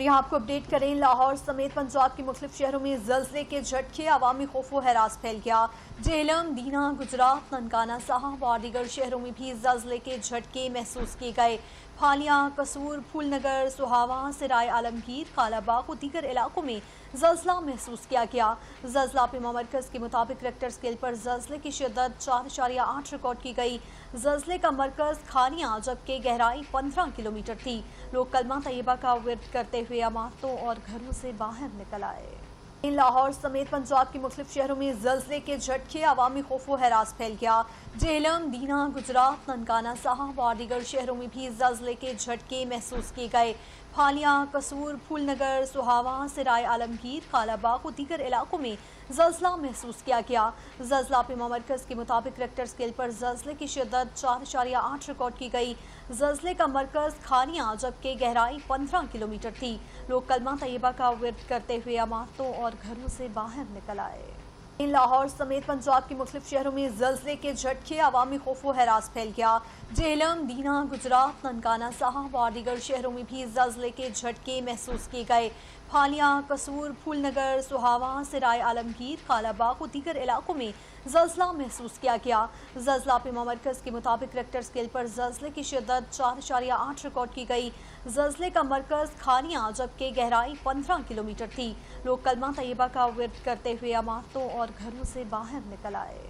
یہاں آپ کو اپڈیٹ کریں، لاہور سمیت پنجاب کے مختلف شہروں میں زلزلے کے جھٹکے، عوامی خوف و ہراس پھیل گیا۔ جہلم، دینا، گجرات، ننکانہ صاحب اور دیگر شہروں میں بھی زلزلے کے جھٹکے محسوس کیے گئے۔ پھالیاں، قصور، پھول نگر، سہاواں، سرائے عالمگیر، کالا باغ و دیگر علاقوں میں زلزلہ محسوس کیا گیا۔ زلزلہ پیما مرکز کے مطابق ریکٹر اسکیل پر زلزلے کی شدت 4.8 ریکارڈ کی گئی۔ زلزلے کا مرکز کھانیاں جبکہ گہرائی 15 کلومیٹر تھی۔ لوگ کلمہ طیبہ کا ورد کرتے ہوئے عمارتوں اور گھروں سے باہر نکل آئے۔ لاہور سمیت پنجاب کے مختلف شہروں میں زلزلے کے جھٹکے، عوامی خوف و ہراس پھیل گیا۔ جہلم، دینا، گجرات، ننکانہ صاحب اور دیگر شہروں میں بھی زلزلے کے جھٹکے محسوس کیے گئے۔ پھالیاں، قصور، پھول نگر، سہاواں، سرائے عالمگیر، کالا باغ و دیگر علاقوں میں زلزلہ محسوس کیا گیا۔ زلزلہ پیما مرکز کے مطابق ریکٹر اسکیل پر زلزلے کی شدت 4.8 ریکارڈ کی گئی۔ زلزلے کا مرکز کھانیاں جبکہ گہرائی 15 کلومیٹر تھی۔ لوگ کلمہ طیبہ کا ورد کرتے ہوئے عمارتوں اور گھروں سے باہر نکل آئے۔ لاہور سمیت پنجاب کے مختلف شہروں میں زلزلے کے جھٹکے، عوامی خوف و ہراس پھیل گیا۔ جہلم، دینا، گجرات، ننکانہ صاحب اور دیگر شہروں میں بھی زلزلے کے جھٹکے محسوس کیے گئے۔ پھالیاں، قصور، پھول نگر، سہاواں، سرائے عالمگیر، کالا باغ و دیگر علاقوں میں زلزلہ محسوس کیا گیا۔ زلزلہ پیما مرکز کے مطابق ریکٹر اسکیل پر زلزلے کی شدت 4.8 ریکارڈ کی گئی۔ زلزلے کا مرکز کھانیاں جبکہ گہرائی 15 کلومیٹر تھی۔ لوگ کلمہ طیبہ کا ورد کرتے ہوئے عمارتوں اور گھروں سے باہر نکل آئے۔